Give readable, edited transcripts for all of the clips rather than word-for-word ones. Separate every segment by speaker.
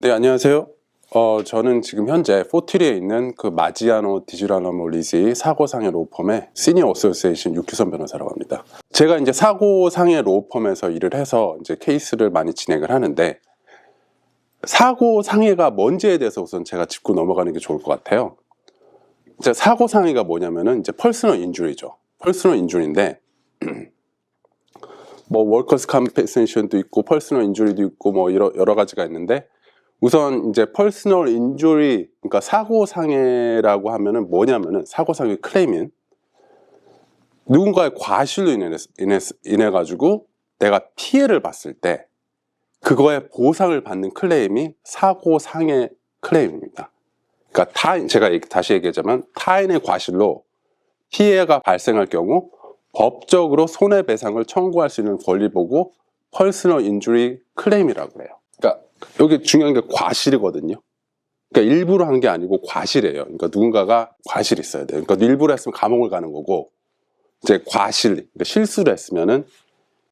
Speaker 1: 네, 안녕하세요. 저는 지금 현재 포트리에 있는 그 마지아노 디지라노몰리지 사고상해 로펌의 시니어 어소시에이션 유규선 변호사라고 합니다. 제가 이제 사고상해 로펌에서 일을 해서 이제 케이스를 많이 진행을 하는데, 사고상해가 뭔지에 대해서 우선 제가 짚고 넘어가는 게 좋을 것 같아요. 이제 사고상해가 뭐냐면은 이제 퍼스널 인주리죠. 퍼스널 인주리인데, 뭐 월커스 컴펜세이션도 있고 퍼스널 인주리도 있고 뭐 여러 가지가 있는데, 우선 이제 퍼스널 인주리, 그러니까 사고상해라고 하면은 뭐냐면은, 사고상해 클레임인 누군가의 과실로 인해 가지고 내가 피해를 봤을 때 그거에 보상을 받는 클레임이 사고상해 클레임입니다. 그러니까 제가 다시 얘기하자면, 타인의 과실로 피해가 발생할 경우 법적으로 손해배상을 청구할 수 있는 권리 보고 퍼스널 인주리 클레임이라고 해요. 그러니까 여기 중요한 게 과실이거든요. 그러니까 일부러 한 게 아니고 과실이에요. 그러니까 누군가가 과실이 있어야 돼요. 그러니까 일부러 했으면 감옥을 가는 거고, 이제 그러니까 실수를 했으면은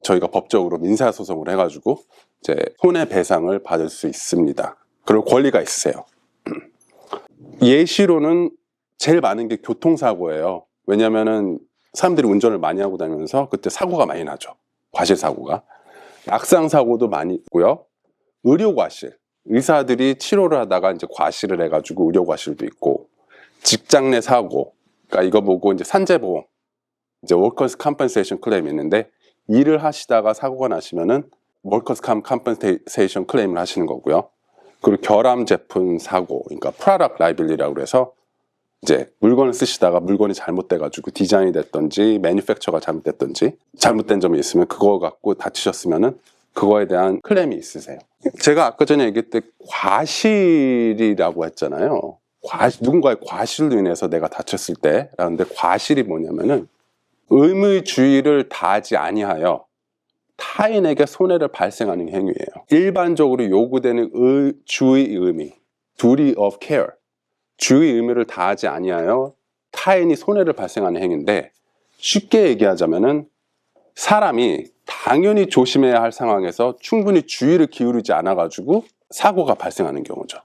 Speaker 1: 저희가 법적으로 민사소송을 해가지고 이제 손해배상을 받을 수 있습니다. 그럴 권리가 있으세요. 예시로는 제일 많은 게 교통사고예요. 왜냐면은 사람들이 운전을 많이 하고 다니면서 그때 사고가 많이 나죠. 과실사고가. 낙상사고도 많이 있고요. 의료과실. 의사들이 치료를 하다가 이제 과실을 해가지고 의료과실도 있고, 직장 내 사고. 그러니까 이거 보고 이제 산재보험, 이제 워커스 컴펜세이션 클레임이 있는데, 일을 하시다가 사고가 나시면은 워커스 컴펜세이션 클레임을 하시는 거고요. 그리고 결함 제품 사고, 그러니까 프로덕트 라이빌리티라고 해서 이제 물건을 쓰시다가 물건이 잘못돼가지고 디자인이 됐던지 매니팩처가 잘못됐던지 잘못된 점이 있으면 그거 갖고 다치셨으면은 그거에 대한 클레임이 있으세요. 제가 아까 전에 얘기했을 때 과실이라고 했잖아요. 누군가의 과실로 인해서 내가 다쳤을 때 라는데, 과실이 뭐냐면은 의무주의를 다하지 아니하여 타인에게 손해를 발생하는 행위예요. 일반적으로 요구되는 주의 의미, duty of care, 주의 의무를 다하지 아니하여 타인이 손해를 발생하는 행위인데, 쉽게 얘기하자면은 사람이 당연히 조심해야 할 상황에서 충분히 주의를 기울이지 않아 가지고 사고가 발생하는 경우죠.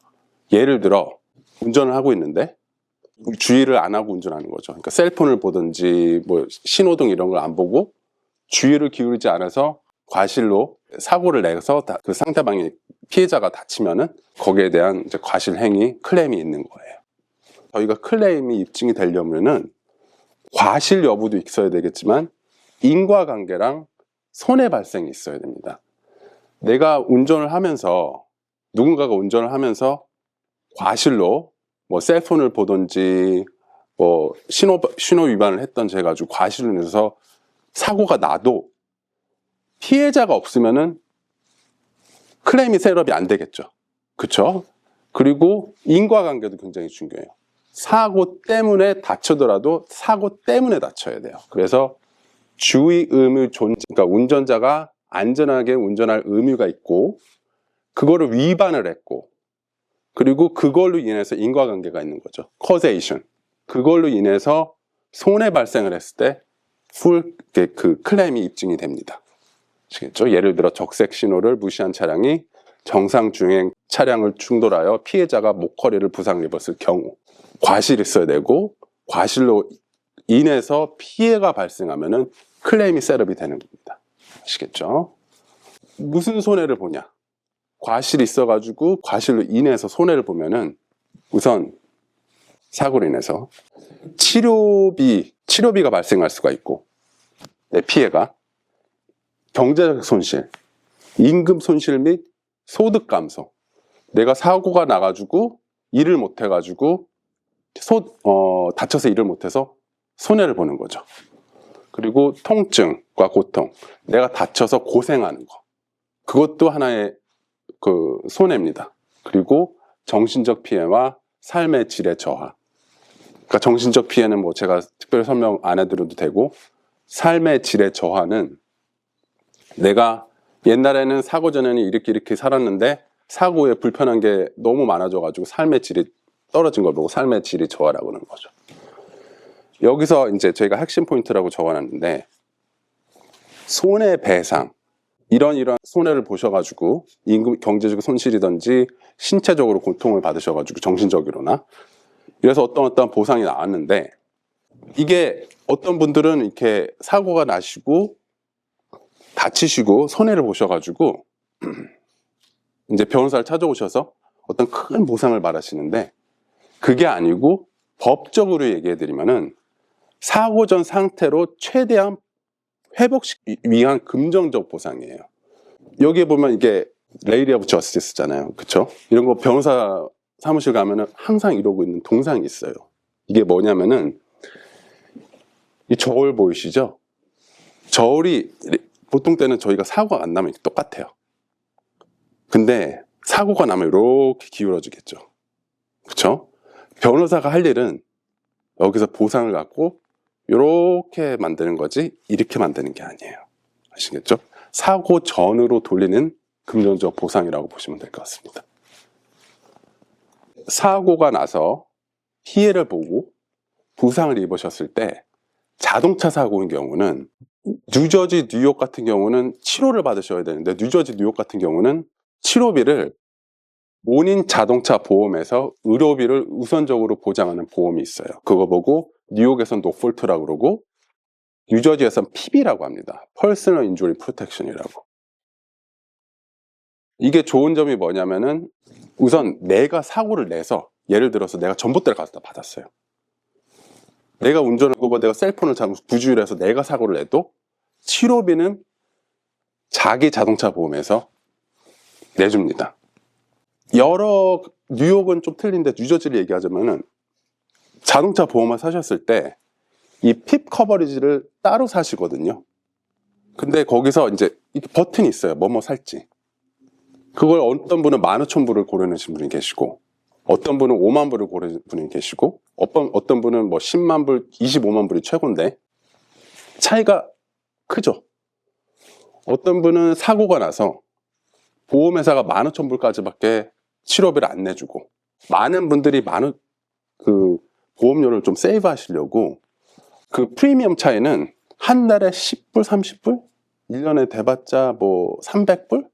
Speaker 1: 예를 들어 운전을 하고 있는데 주의를 안 하고 운전하는 거죠. 그러니까 셀폰을 보든지 뭐 신호등 이런 걸 안 보고 주의를 기울이지 않아서 과실로 사고를 내서 그 상대방이 피해자가 다치면은 거기에 대한 이제 과실 행위 클레임이 있는 거예요. 저희가 클레임이 입증이 되려면은 과실 여부도 있어야 되겠지만 인과관계랑 손해 발생이 있어야 됩니다. 내가 운전을 하면서, 누군가가 운전을 하면서 과실로 뭐 셀폰을 보든지 뭐 신호 위반을 했던지 해가지고 과실로 인해서 사고가 나도 피해자가 없으면은 클레임이 셋업이 안 되겠죠. 그쵸? 그리고 인과관계도 굉장히 중요해요. 사고 때문에 다치더라도 사고 때문에 다쳐야 돼요. 그래서 주의 의무 존재, 그러니까 운전자가 안전하게 운전할 의무가 있고, 그거를 위반을 했고, 그리고 그걸로 인해서 인과관계가 있는 거죠. causation. 그걸로 인해서 손해 발생을 했을 때 그 클레임이 입증이 됩니다. 아시겠죠? 예를 들어 적색 신호를 무시한 차량이 정상 주행 차량을 충돌하여 피해자가 목걸이를 부상을 입었을 경우 과실이 있어야 되고, 과실로 인해서 피해가 발생하면은 클레임이 셋업이 되는 겁니다. 아시겠죠? 무슨 손해를 보냐? 과실이 있어가지고 과실로 인해서 손해를 보면은 우선 사고로 인해서 치료비가 발생할 수가 있고, 내 피해가 경제적 손실, 임금 손실 및 소득 감소. 내가 사고가 나가지고 일을 못 해가지고 다쳐서 일을 못해서 손해를 보는 거죠. 그리고 통증과 고통, 내가 다쳐서 고생하는 거, 그것도 하나의 그 손해입니다. 그리고 정신적 피해와 삶의 질의 저하. 그러니까 정신적 피해는 뭐 제가 특별히 설명 안 해드려도 되고, 삶의 질의 저하는 내가 옛날에는 사고 전에는 이렇게 살았는데 사고에 불편한 게 너무 많아져가지고 삶의 질이 떨어진 걸 보고 삶의 질이 저하라고 하는 거죠. 여기서 이제 저희가 핵심 포인트라고 적어놨는데, 손해배상, 이런 손해를 보셔가지고 임금 경제적 손실이든지 신체적으로 고통을 받으셔가지고 정신적으로나 그래서 어떤 보상이 나왔는데 이게 어떤 분들은 이렇게 사고가 나시고 다치시고 손해를 보셔가지고 이제 변호사를 찾아오셔서 어떤 큰 보상을 바라시는데 그게 아니고 법적으로 얘기해드리면은 사고 전 상태로 최대한 회복시키기 위한 긍정적 보상이에요. 여기에 보면 이게 레이리 오브 저스티스잖아요. 그쵸? 이런 거 변호사 사무실 가면은 항상 이러고 있는 동상이 있어요. 이게 뭐냐면은 이 저울 보이시죠? 저울이 보통 때는 저희가 사고가 안 나면 똑같아요. 근데 사고가 나면 이렇게 기울어지겠죠. 그쵸? 변호사가 할 일은 여기서 보상을 갖고 이렇게 만드는 거지 이렇게 만드는 게 아니에요. 아시겠죠? 사고 전으로 돌리는 긍정적 보상이라고 보시면 될 것 같습니다. 사고가 나서 피해를 보고 부상을 입으셨을 때 자동차 사고인 경우는 뉴저지, 뉴욕 같은 경우는 치료를 받으셔야 되는데 뉴저지, 뉴욕 같은 경우는 치료비를 본인 자동차 보험에서 의료비를 우선적으로 보장하는 보험이 있어요. 그거 보고 뉴욕에선 노폴트라고 그러고 뉴저지에선 PB라고 합니다. Personal Injury Protection이라고. 이게 좋은 점이 뭐냐면은 우선 내가 사고를 내서 예를 들어서 내가 전봇대를 갖다 받았어요. 내가 운전을 하고 내가 셀폰을 부주의해서 내가 사고를 내도 치료비는 자기 자동차 보험에서 내줍니다. 뉴욕은 좀 틀린데 뉴저지를 얘기하자면은 자동차 보험을 사셨을 때 이 핍 커버리지를 따로 사시거든요. 근데 거기서 이제 이렇게 버튼이 있어요. 뭐뭐 살지. 그걸 어떤 분은 15,000불을 고르시는 분이 계시고 어떤 분은 5만 불을 고르는 분이 계시고 어떤 분은 뭐 10만 불, 25만 불이 최고인데 차이가 크죠. 어떤 분은 사고가 나서 보험회사가 15,000불까지밖에 치료비를 안 내주고 많은 분들이 그 보험료를 좀 세이브 하시려고 그 프리미엄 차이는 한 달에 10불, 30불? 1년에 대봤자 뭐 300불?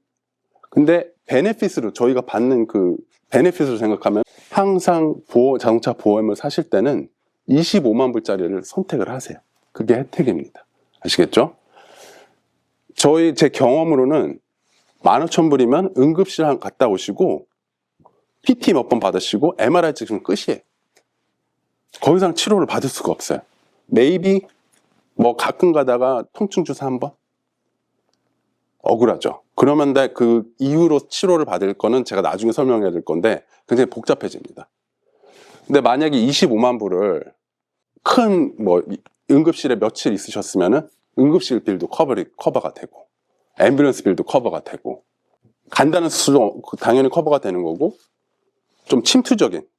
Speaker 1: 근데 베네핏으로 저희가 받는 그 베네핏으로 생각하면 항상 자동차 보험을 사실 때는 25만 불짜리를 선택을 하세요. 그게 혜택입니다. 아시겠죠? 제 경험으로는 15,000불이면 응급실 갔다 오시고 PT 몇 번 받으시고 MRI 찍으면 끝이에요. 더 이상 치료를 받을 수가 없어요. maybe 뭐 가끔 가다가 통증 주사 한 번? 억울하죠. 그러면 그 이후로 치료를 받을 거는 제가 나중에 설명해야 될 건데 굉장히 복잡해집니다. 근데 만약에 25만 불을 큰 응급실에 며칠 있으셨으면은 응급실 빌도 커버가 되고 앰뷸런스 빌도 커버가 되고 간단한 수술도 당연히 커버가 되는 거고 좀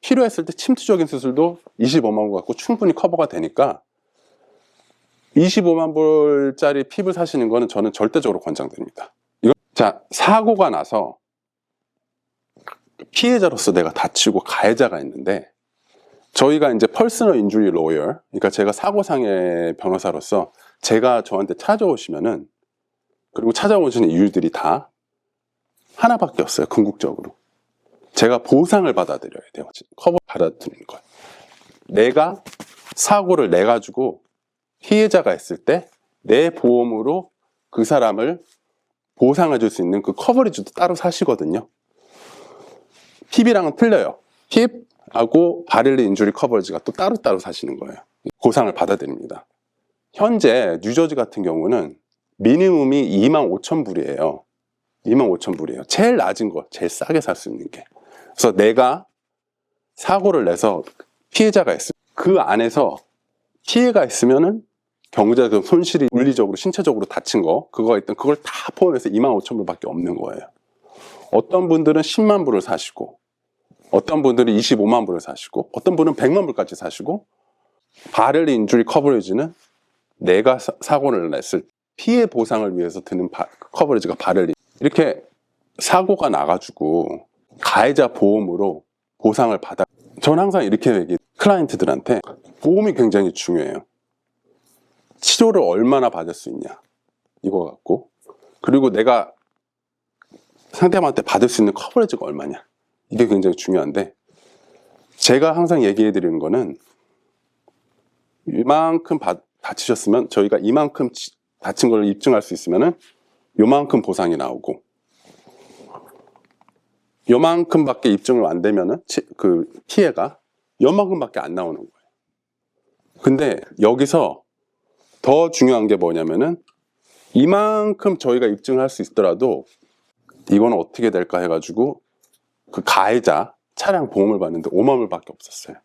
Speaker 1: 필요했을 때 침투적인 수술도 25만 불 갖고 충분히 커버가 되니까 25만 불짜리 핍을 사시는 거는 저는 절대적으로 권장드립니다. 자, 사고가 나서 피해자로서 내가 다치고 가해자가 있는데 저희가 이제 퍼스널 인주리 로이어, 그러니까 제가 사고상해 변호사로서 제가 저한테 찾아오시면은 그리고 찾아오시는 이유들이 다 하나밖에 없어요. 궁극적으로 제가 보상을 받아들여야 돼요. 커버 받아들이는 거예요. 내가 사고를 내 가지고 피해자가 있을 때 내 보험으로 그 사람을 보상해 줄 수 있는 그 커버리지도 따로 사시거든요. 핍이랑은 틀려요. 핍하고 바렐리 인주리 커버리지가 또 따로 사시는 거예요. 보상을 받아들입니다. 현재 뉴저지 같은 경우는 미니멈이 25,000불이에요. 25,000불이에요. 제일 낮은 거, 제일 싸게 살 수 있는 게. 그래서 내가 사고를 내서 피해자가 있으면 그 안에서 피해가 있으면은 경제적 손실이 물리적으로 신체적으로 다친 거 그걸 다 포함해서 25,000불밖에 없는 거예요. 어떤 분들은 10만 불을 사시고 어떤 분들은 25만 불을 사시고 어떤 분은 100만 불까지 사시고 바렐리 인주리 커버리지는 내가 사고를 냈을 피해 보상을 위해서 드는 커버리지가 바렐리 이렇게 사고가 나가지고 가해자 보험으로 보상을 받아. 전 항상 이렇게 얘기해요. 클라이언트들한테 보험이 굉장히 중요해요. 치료를 얼마나 받을 수 있냐 이거 갖고 그리고 내가 상대방한테 받을 수 있는 커버리지가 얼마냐 이게 굉장히 중요한데, 제가 항상 얘기해 드리는 거는 이만큼 다치셨으면, 저희가 이만큼 다친 걸 입증할 수 있으면은 요만큼 보상이 나오고, 요만큼밖에 입증을 안 되면은 그 피해가 요만큼밖에 안 나오는 거예요. 근데 여기서 더 중요한 게 뭐냐면은, 이만큼 저희가 입증할 수 있더라도 이건 어떻게 될까 해가지고 그 가해자 차량 보험을 받는데 5만 불밖에 없었어요.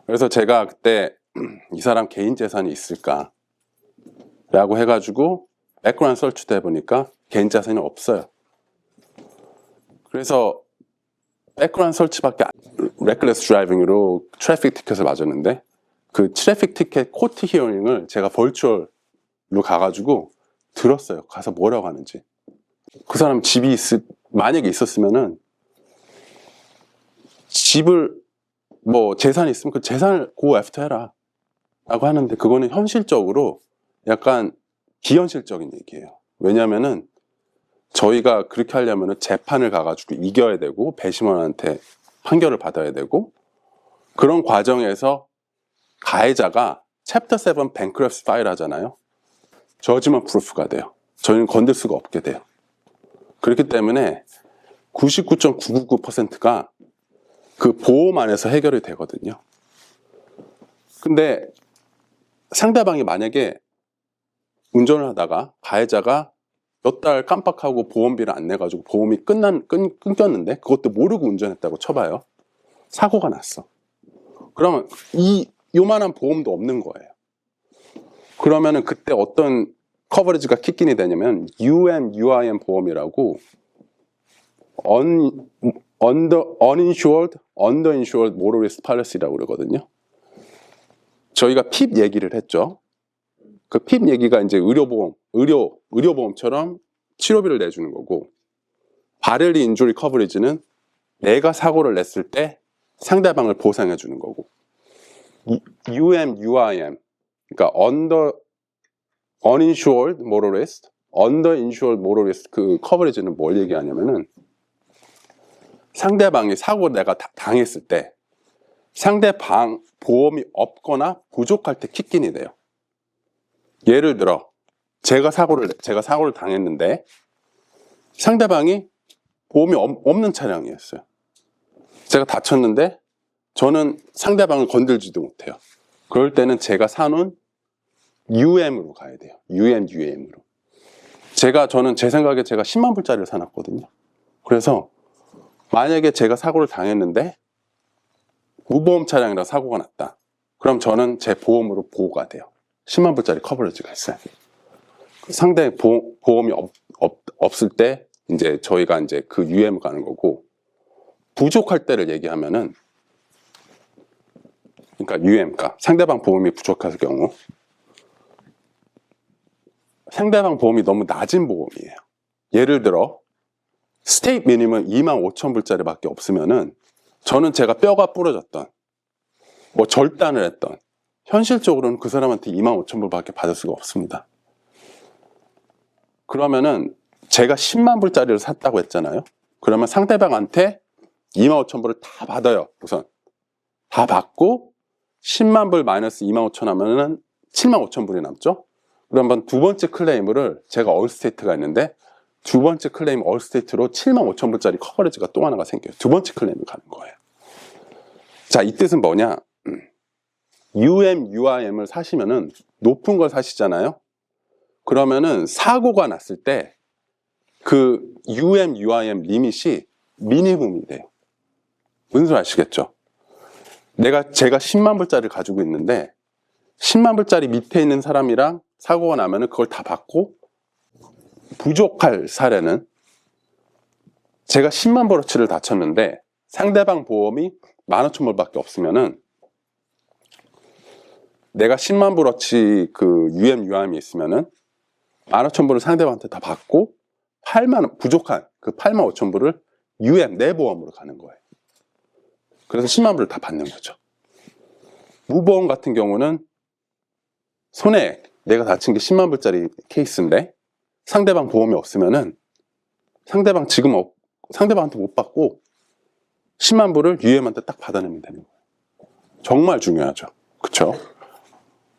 Speaker 1: 그래서 제가 그때 이 사람 개인 재산이 있을까 라고 해가지고 백그라운드 설치도 해보니까 개인 재산이 없어요. 그래서 백그라운드 설치밖에 레클레스 드라이빙으로 트래픽 티켓을 맞았는데, 그 트래픽 티켓 코트 히어링을 제가 벌추얼로 가가지고 들었어요. 가서 뭐라고 하는지. 그 사람 집이 만약에 있었으면은 집을 뭐 재산이 있으면 그 재산을 고 애프터 해라 라고 하는데, 그거는 현실적으로 약간 비현실적인 얘기예요. 왜냐면은 저희가 그렇게 하려면은 재판을 가가지고 이겨야 되고 배심원한테 판결을 받아야 되고, 그런 과정에서 가해자가 챕터 7 뱅크러프시 파일 하잖아요. 저지먼트 프루프가 돼요. 저희는 건들 수가 없게 돼요. 그렇기 때문에 99.999%가 그 보험 안에서 해결이 되거든요. 근데 상대방이 만약에 운전을 하다가 가해자가 몇 달 깜빡하고 보험비를 안 내가지고 보험이 끊겼는데 그것도 모르고 운전했다고 쳐봐요. 사고가 났어. 그러면 요만한 보험도 없는 거예요. 그러면은 그때 어떤 커버리지가 킥인이 되냐면 UMUIM 보험이라고 Uninsured, Underinsured Motorist Policy라고 그러거든요. 저희가 핍 얘기를 했죠. 그 핍 얘기가 이제 의료보험처럼 치료비를 내주는 거고, 바렐리 인주리 커버리지는 내가 사고를 냈을 때 상대방을 보상해 주는 거고, UMUIM, 그러니까 Uninsured Motorist, Underinsured Motorist 그 커버리지는 뭘 얘기하냐면은, 상대방이 사고 내가 당했을 때 상대방 보험이 없거나 부족할 때 킥인이 돼요. 예를 들어 제가 사고를 당했는데 상대방이 보험이 없는 차량이었어요. 제가 다쳤는데 저는 상대방을 건들지도 못해요. 그럴 때는 제가 사놓은 UM으로 가야 돼요. UM으로. 저는 제 생각에 제가 10만 불짜리를 사놨거든요. 그래서 만약에 제가 사고를 당했는데 무보험 차량이라 사고가 났다. 그럼 저는 제 보험으로 보호가 돼요. 10만 불짜리 커버리지가 있어요. 상대 보험이 없을 때 이제 저희가 이제 그 UM 가는 거고, 부족할 때를 얘기하면은, 그러니까 UM가 상대방 보험이 부족할 경우, 상대방 보험이 너무 낮은 보험이에요. 예를 들어 스테이트 미니멈 25,000불짜리밖에 없으면은, 저는 제가 뼈가 부러졌던, 뭐 절단을 했던, 현실적으로는 그 사람한테 25,000불밖에 받을 수가 없습니다. 그러면은 제가 10만 불짜리를 샀다고 했잖아요. 그러면 상대방한테 25,000불을 다 받아요. 우선 다 받고 10만 불 마이너스 25,000 하면은 75,000불이 남죠. 그러면 두 번째 클레임을 제가 얼스테이트가 있는데, 두 번째 클레임 얼스테이트로 75,000불짜리 커버리지가 또 하나가 생겨요. 두 번째 클레임을 가는 거예요. 자, 이 뜻은 뭐냐? UMUIM을 사시면은 높은 걸 사시잖아요. 그러면은 사고가 났을 때 그 UMUIM 리밋이 미니멈이 돼요. 무슨 소리 아시겠죠? 제가 10만 불짜리를 가지고 있는데 10만 불짜리 밑에 있는 사람이랑 사고가 나면은 그걸 다 받고, 부족할 사례는 제가 10만 불어치를 다쳤는데 상대방 보험이 15,000불밖에 없으면은, 내가 10만 불어치 그 UMUIM이 있으면은 15,000불을 상대방한테 다 받고 부족한 그 85,000불을 UM 내 보험으로 가는 거예요. 그래서 10만 불을 다 받는 거죠. 무보험 같은 경우는 손해액, 내가 다친 게 10만 불짜리 케이스인데 상대방 보험이 없으면은, 상대방 지금 상대방한테 못 받고 10만 불을 UM한테 딱 받아내면 되는 거예요. 정말 중요하죠. 그쵸?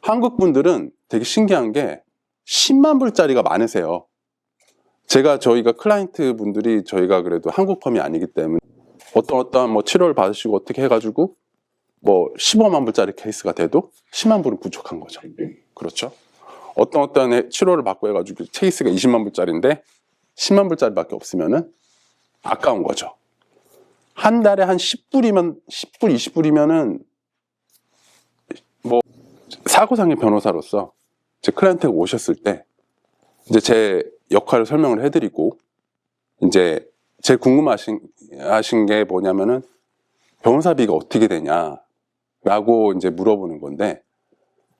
Speaker 1: 한국 분들은 되게 신기한 게 10만 불짜리가 많으세요. 저희가 클라이언트 분들이 저희가 그래도 한국 펌이 아니기 때문에 어떠한 뭐 치료를 받으시고 어떻게 해가지고 뭐 15만 불짜리 케이스가 돼도 10만 불은 부족한 거죠. 그렇죠? 어떤 치료를 받고 해가지고 케이스가 20만 불짜리인데 10만 불짜리밖에 없으면은 아까운 거죠. 한 달에 한 10불, 20불이면은 뭐 사고상의 변호사로서 제 클라이언트가 오셨을 때 이제 제 역할을 설명을 해드리고 이제 제일 궁금하신 게 뭐냐면은 변호사비가 어떻게 되냐라고 이제 물어보는 건데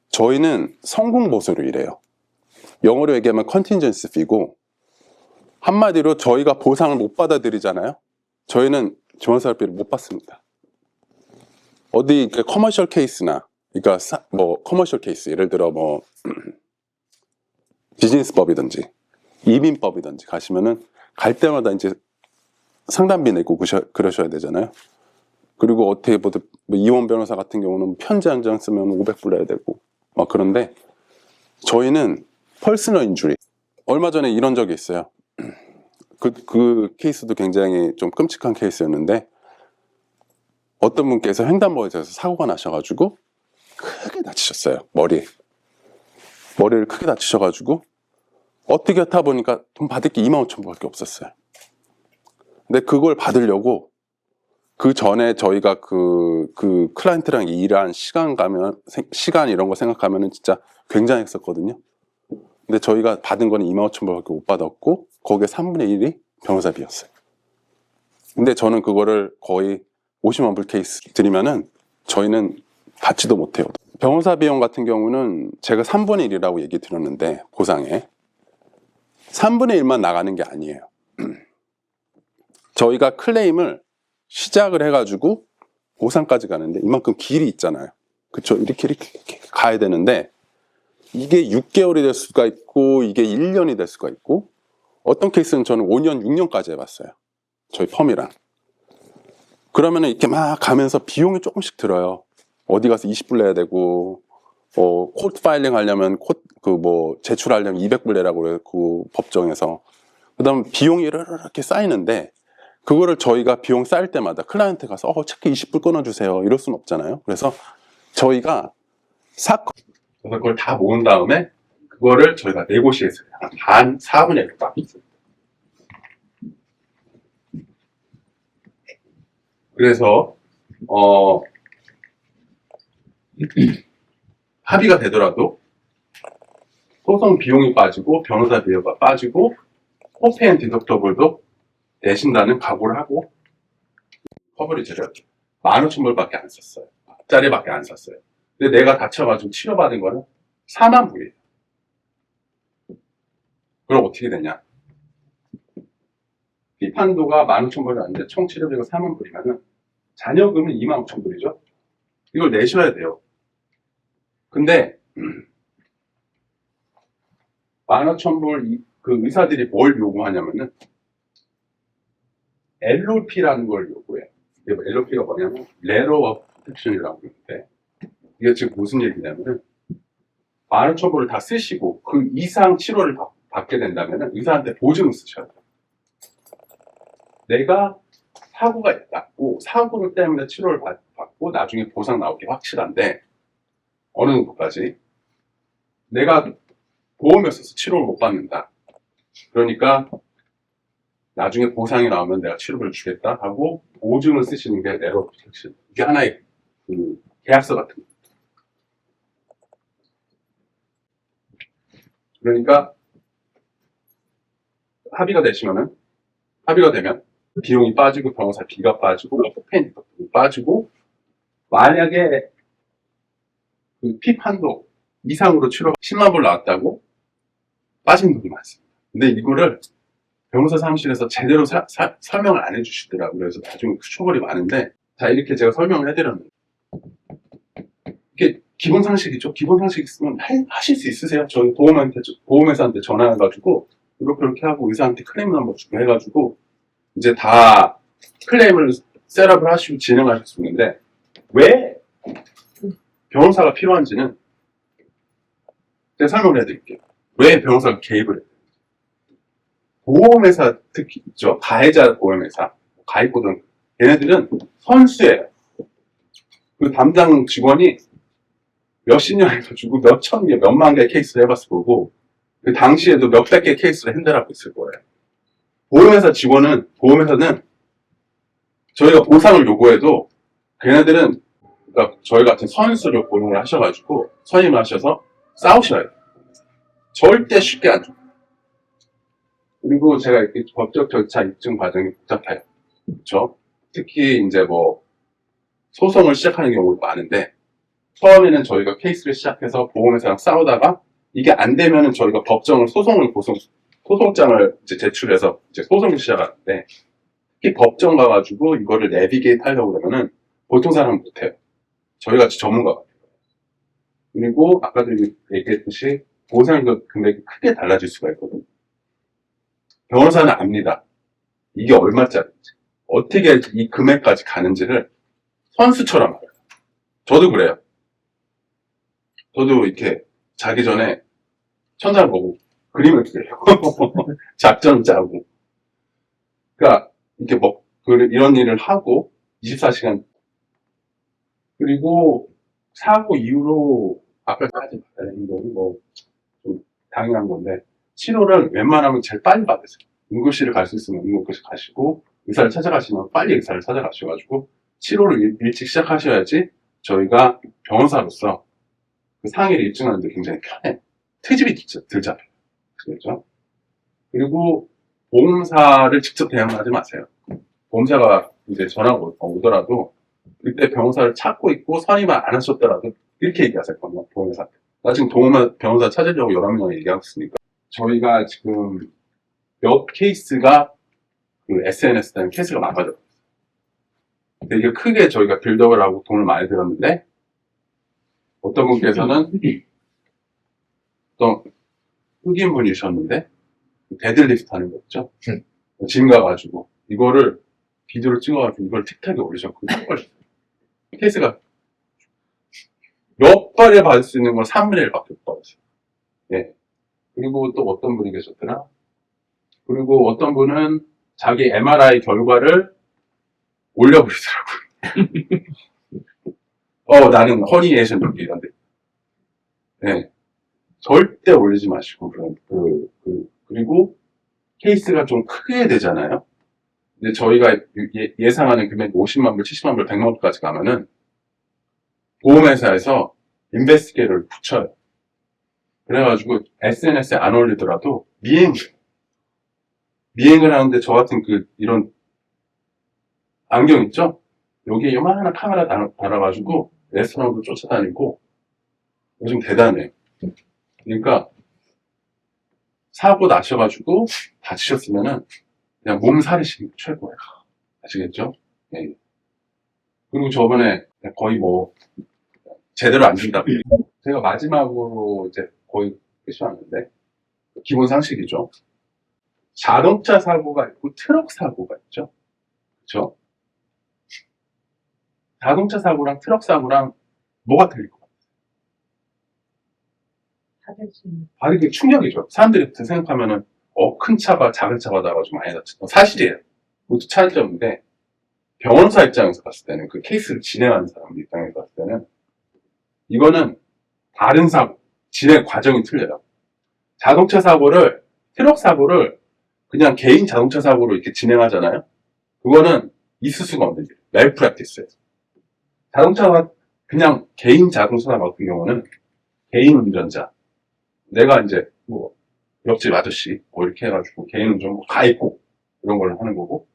Speaker 1: 저희는 성공보수로 일해요. 영어로 얘기하면 컨틴전시 피고 한마디로 저희가 보상을 못 받아들이잖아요. 저희는 변호사비를 못 받습니다. 어디 커머셜 케이스나 그러니까 뭐 커머셜 케이스 예를 들어 뭐 비즈니스법이든지 이민법이든지 가시면은 갈 때마다 이제 상담비 내고 그러셔야 되잖아요. 그리고 어떻게 뭐 이혼 변호사 같은 경우는 편지 한 장 쓰면 500불 내야 되고 막 그런데 저희는 퍼스널 인주리 얼마 전에 이런 적이 있어요. 그 케이스도 굉장히 좀 끔찍한 케이스였는데 어떤 분께서 횡단보도에서 사고가 나셔가지고 크게 다치셨어요. 머리를 크게 다치셔가지고 어떻게 하다 보니까 돈 받을 게 25,000불밖에 없었어요. 근데 그걸 받으려고 그 전에 저희가 그 클라이언트랑 일한 시간 이런 거 생각하면은 진짜 굉장히 했었거든요. 근데 저희가 받은 거는 25,000불밖에 못 받았고 거기에 3분의 1이 변호사비였어요. 근데 저는 그거를 거의 50만 불 케이스 드리면은 저희는 받지도 못해요. 변호사 비용 같은 경우는 제가 3분의 1이라고 얘기 드렸는데 보상에 3분의 1만 나가는 게 아니에요. 저희가 클레임을 시작을 해가지고 보상까지 가는데 이만큼 길이 있잖아요. 그쵸? 이렇게 가야 되는데 이게 6개월이 될 수가 있고 이게 1년이 될 수가 있고 어떤 케이스는 저는 5년, 6년까지 해봤어요. 저희 펌이랑. 그러면은 이렇게 막 가면서 비용이 조금씩 들어요. 어디 가서 20불 내야 되고 코트 파일링 하려면 제출하려면 200불 내라고 그래요. 그 법정에서. 그 다음 비용이 이렇게 쌓이는데 그거를 저희가 비용 쌓일 때마다 클라이언트 가서 체크 20불 끊어주세요. 이럴 수는 없잖아요. 그래서 저희가 그걸 다 모은 다음에 그거를 저희가 네고시에이트를 한 4분의 1을 받습니다. 그래서 합의가 되더라도 소송 비용이 빠지고 변호사 비용가 빠지고 코페인 디덕터블도 내신다는 각오를 하고 커버리지를 15,000불밖에 안 썼어요. 짜리밖에 안 썼어요. 근데 내가 다쳐가지고 치료받은 거는 4만 불이에요. 그럼 어떻게 되냐? 피판도가 15,000불이 아닌데 총 치료비가 4만 불이면은 잔여금은 25,000불이죠. 이걸 내셔야 돼요. 근데 15,000불 그 의사들이 뭘 요구하냐면은 LOP라는 걸 요구해요. LOP가 뭐냐면 Letter of Protection이라고 하는데 이게 지금 무슨 얘기냐면은 15,000불을 다 쓰시고 그 이상 치료를 받게 된다면 의사한테 보증을 쓰셔야 돼요. 내가 사고가 났고 사고 때문에 치료를 받고 나중에 보상 나올 게 확실한데 어느 정도까지 내가 보험이 없어서 치료를 못 받는다. 그러니까 나중에 보상이 나오면 내가 치료를 주겠다 하고 보증을 쓰시는 게 레터 오브 프로텍션. 이게 하나의 그 계약서 같은 거. 그러니까 합의가 되면 비용이 빠지고 변호사비가 빠지고 코페인 빠지고 만약에 그 피판도 이상으로 치료 10만 불 나왔다고 빠진 돈이 많습니다. 근데 이거를 변호사 사무실에서 제대로 설명을 안 해주시더라고요. 그래서 나중에 추벌이 많은데 자 이렇게 제가 설명을 해드렸는데 이게 기본 상식이죠. 기본 상식 있으면 하실 수 있으세요? 저희 보험회사한테 전화해가지고 이렇게 하고 의사한테 클레임 넘버 주고 해가지고 이제 다 클레임을 셋업을 하시고 진행하실 수 있는데, 왜 변호사가 필요한지는 제가 설명을 해드릴게요. 왜 변호사가 개입을 해요? 보험회사 특히 있죠. 가해자 보험회사, 가입보든 얘네들은 선수예요. 그 담당 직원이 몇십 년 해가지고 몇천 개, 몇만 개 케이스를 해봤을 거고, 그 당시에도 몇백 개 케이스를 핸들하고 있을 거예요. 보험회사 직원은, 보험회사는 저희가 보상을 요구해도 걔네들은, 그러니까 저희 같은 선수를 고용을 하셔가지고 선임을 하셔서 싸우셔야 돼요. 절대 쉽게 안 줘요. 그리고 제가 이렇게 법적 절차 입증 과정이 복잡해요. 그렇죠? 특히 이제 뭐 소송을 시작하는 경우가 많은데, 처음에는 저희가 케이스를 시작해서 보험회사랑 싸우다가 이게 안 되면은 저희가 법정을 소송장을 이제 제출해서 이제 소송을 시작하는데, 특히 법정 가가지고 이거를 내비게이트 하려고 그러면은 보통 사람은 못해요. 저희같이 전문가가 돼요. 그리고 아까도 얘기했듯이 보상 금액이 크게 달라질 수가 있거든요. 변호사는 압니다. 이게 얼마짜리인지, 어떻게 이 금액까지 가는지를 선수처럼 알아요. 저도 그래요. 저도 이렇게 자기 전에 천장을 보고 그림을 그려요. 작전을 짜고. 그러니까 이렇게 뭐 이런 일을 하고 24시간, 그리고 사고 이후로 아까 하지 말아야 되는 거는 뭐 좀 당연한 건데, 치료를 웬만하면 제일 빨리 받으세요. 응급실을 갈 수 있으면 응급실 가시고, 의사를 찾아가시면 빨리 의사를 찾아가셔가지고 치료를 일찍 시작하셔야지 저희가 변호사로서 그 상해를 입증하는데 굉장히 편해요. 트집이 들잖아요. 그렇죠? 그리고 보험사를 직접 대응하지 마세요. 보험사가 이제 전화가 오더라도 그때 변호사를 찾고 있고 선임을 안 하셨더라도 이렇게 얘기하세요. 보험사한테. 나 지금 변호사 찾으려고 11명 얘기하고 있으니까. 저희가 지금 몇 케이스가 그 SNS 때문에 케이스가 망가졌어요. 되게 크게 저희가 빌드업을 하고 돈을 많이 들었는데, 어떤 분께서는 어떤 흑인 분이셨는데 데드리프트 하는 거 있죠? 짐 가가지고 이거를 비디오를 찍어가지고 이걸 틱톡에 올리셨고, 케이스가 몇 발에 받을 수 있는 건 3분의 1밖에 못 받았어요. 예. 그리고 또 어떤 분이 계셨더라? 그리고 어떤 분은 자기 MRI 결과를 올려버리더라고요. 나는 허니에이션 여기 이런데. 네. 절대 올리지 마시고, 그리고 케이스가 좀 크게 되잖아요. 근데 저희가 예상하는 금액 50만 불, 70만 불, 100만 불까지 가면은 보험회사에서 인베스티게이터를 붙여요. 그래가지고 SNS에 안 올리더라도 미행을 하는데, 저 같은 이런 안경 있죠? 여기에 요만한 카메라 달아가지고 레스토랑도 쫓아다니고 요즘 대단해요. 그러니까 사고 나셔가지고 다치셨으면은 그냥 몸살이시는 게 최고예요. 아시겠죠? 네. 그리고 저번에 거의 뭐 제대로 안 준다고, 제가 마지막으로 이제 거의 끝이 왔는데, 기본 상식이죠. 자동차 사고가 있고 트럭 사고가 있죠. 그렇죠? 자동차 사고랑 트럭 사고랑 뭐가 틀릴 것 같아요? 다르게 충격이죠. 사람들이 생각하면은 큰 차가 작은 차가 나가지고 많이 다쳤다. 사실이에요. 그것도 차이점인데, 병원사 입장에서 봤을 때는, 그 케이스를 진행하는 사람 입장에서 봤을 때는 이거는 다른 사고, 진행 과정이 틀려요. 자동차 사고를, 트럭 사고를 그냥 개인 자동차 사고로 이렇게 진행하잖아요. 그거는 있을 수가 없는 일이에요. 멜프랙티스예요. 자동차가 그냥 개인 자동차 사고 같은 경우는 개인 운전자, 내가 이제 뭐 옆집 아저씨 뭐 이렇게 해가지고 개인 운전 가 있고 이런 걸 하는 거고,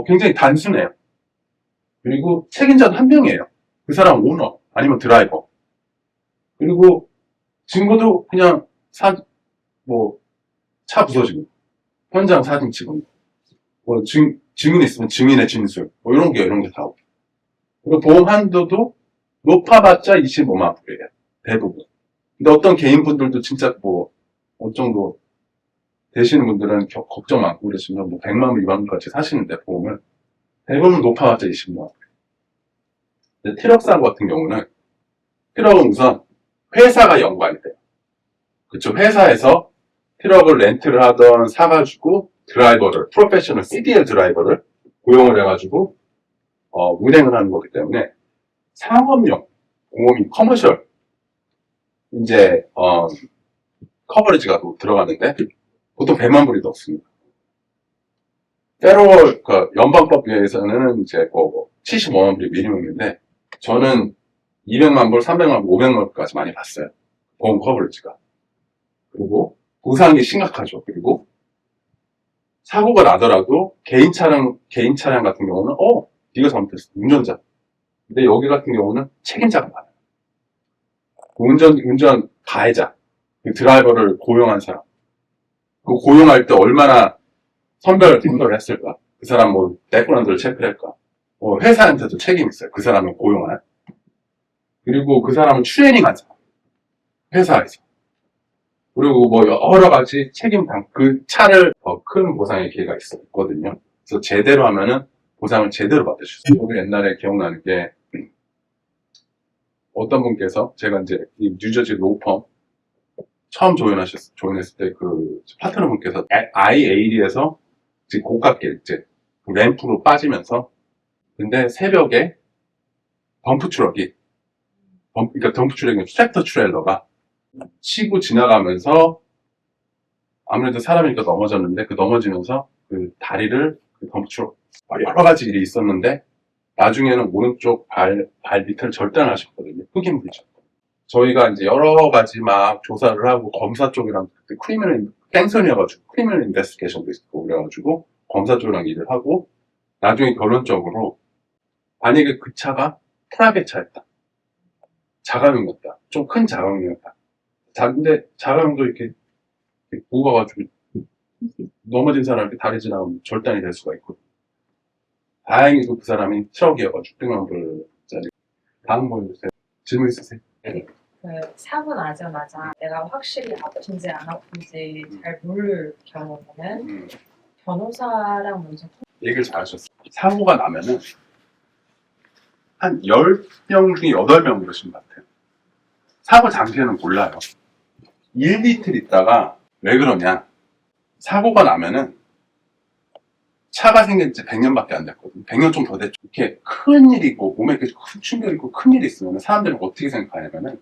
Speaker 1: 굉장히 단순해요. 그리고 책임자는 한 명이에요. 그 사람 오너 아니면 드라이버. 그리고 증거도 그냥 차 부서지고 현장 사진 찍은 거, 뭐 증인 있으면 증인의 진술, 뭐 이런 게 나오고. 그리고 보험 한도도 높아봤자 25만 불이에요. 대부분. 근데 어떤 개인분들도 진짜 어느 정도 되시는 분들은 걱정 많고 그러시면 뭐 100만 원, 2만 원까지 사시는데 보험을 대부분 높아봤자 20만 원. 근데 트럭 사고 같은 경우는 트럭은 우선 회사가 연관이 돼요. 그쪽 회사에서 트럭을 렌트를 하던 사가지고 드라이버를, 프로페셔널 CDL 드라이버를 고용을 해가지고 운행을 하는 거기 때문에 상업용 보험이 커머셜 이제 커버리지가 들어가는데 보통 100만 불이 넘습니다. 페럴 연방법에서는 이제 75만 불이 미니멈인데 저는 200만 불, 300만 불, 500만 불까지 많이 봤어요. 보험 커버리지가. 그리고 부상이 심각하죠. 그리고 사고가 나더라도 개인 차량 같은 경우는 네가 잘못했어. 운전자. 근데 여기 같은 경우는 책임자가 많아요. 운전 가해자. 그 드라이버를 고용한 사람. 그 고용할 때 얼마나 선별을 했을까? 그 사람 백그라운드를 체크를 할까? 회사한테도 책임이 있어요. 그 사람을 고용한. 그리고 그 사람을 트레이닝한 사람. 회사에서. 그리고 여러 가지 그 차를 더 큰 보상의 기회가 있거든요. 그래서 제대로 하면은 보상을 제대로 받으실 수 있어요. 저도 옛날에 기억나는 게 어떤 분께서 제가 이제 이 뉴저지 로펌 처음 조인했을 때 그 파트너 분께서 I-80에서 고깝게 이제 램프로 빠지면서 근데 새벽에 덤프트럭이 트랙터 트레일러가 치고 지나가면서 아무래도 사람이니까 넘어졌는데 그 넘어지면서 그 다리를 덤프트럭 여러 가지 일이 있었는데 나중에는 오른쪽 발 밑을 절단을 하셨거든요. 흑인분이죠. 저희가 이제 여러 가지 막 조사를 하고 검사 쪽이랑 땡선이어가지고 크리미널 인베스티게이션도 있고 그래가지고 검사 쪽이랑 일을 하고 나중에 결론적으로 만약에 그 차가 프라이빗 차였다. 자가용이었다. 좀 큰 자가용이었다. 근데 자가용도 이렇게 무거워가지고 넘어진 사람이 다리 지나가면 절단이 될 수가 있고 다행히도 그 사람이 트럭이어가지고 600만 불짜리. 다음 보여주세요. 질문 있으세요?
Speaker 2: 네. 그 사고 나자마자 내가 확실히 아픈지 안 아픈지 잘 모를 경우는 변호사랑 먼저
Speaker 1: 얘기를 잘하셨어요. 사고가 나면은 한 10명 중에 8명 그러신 것 같아요. 사고 당시에는 몰라요. 1, 이틀 있다가 왜 그러냐. 사고가 나면은 차가 생긴 지 100년밖에 안 됐거든요. 100년 좀 더 됐죠. 이렇게 큰 일이고 몸에 이렇게 큰 충격이 있고 큰 일이 있으면 사람들은 어떻게 생각하냐면은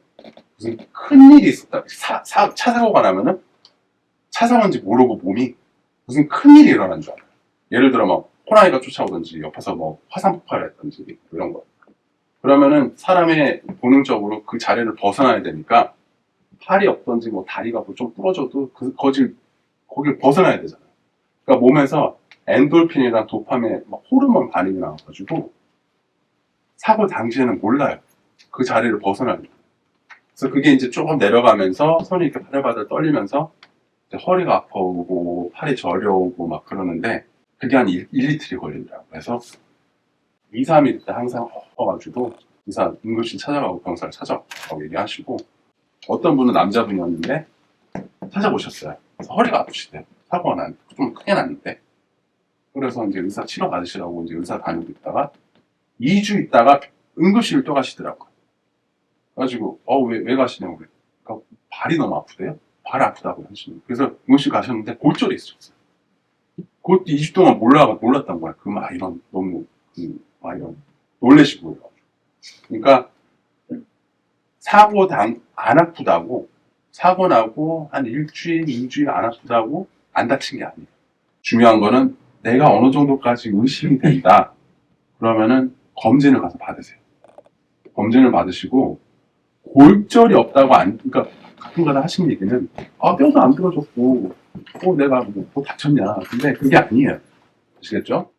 Speaker 1: 무슨 큰 일이 있었다. 차 사고가 나면은 차 사고인지 모르고 몸이 무슨 큰 일이 일어난 줄 알아요. 예를 들어 호랑이가 쫓아오든지 옆에서 화산 폭발을 했든지 이런 거. 그러면은 사람의 본능적으로 그 자리를 벗어나야 되니까 팔이 없던지 다리가 좀 부러져도 거길 벗어나야 되잖아요. 그러니까 몸에서 엔돌핀이랑 도파민, 호르몬 반응이 나와가지고 사고 당시에는 몰라요. 그 자리를 벗어나요. 그래서 그게 이제 조금 내려가면서 손이 이렇게 바들바들 떨리면서 허리가 아파오고 팔이 저려오고 그러는데 그게 한 1, 이틀이 걸리더라고요. 그래서 2, 3일 때 항상 허가지고 의사 응급실 찾아가고 병사를 찾아가고 얘기하시고 어떤 분은 남자분이었는데 찾아보셨어요. 그래서 허리가 아프시대요. 사고가 좀 크게 났는데 그래서 이제 의사 치료 받으시라고 이제 의사 다니고 있다가 2주 있다가 응급실을 또 가시더라고요. 그래가지고 왜 가시냐고 그래요. 그러니까 발이 너무 아프대요. 발 아프다고 하시는. 그래서 응급실 가셨는데 골절이 있으셨어요. 그것도 2주 동안 몰랐단 거야. 너무 놀래시고요. 그러니까 안 아프다고 사고 나고 한 일주일, 2주일 안 아프다고 안 다친 게 아니에요. 중요한 거는 내가 어느 정도까지 의심이 된다. 그러면은 검진을 가서 받으세요. 검진을 받으시고 골절이 없다고 그러니까 가끔 가다 하신 얘기는 뼈도 안 들어졌고 내가 뭐 다쳤냐. 근데 그게 아니에요. 아시겠죠?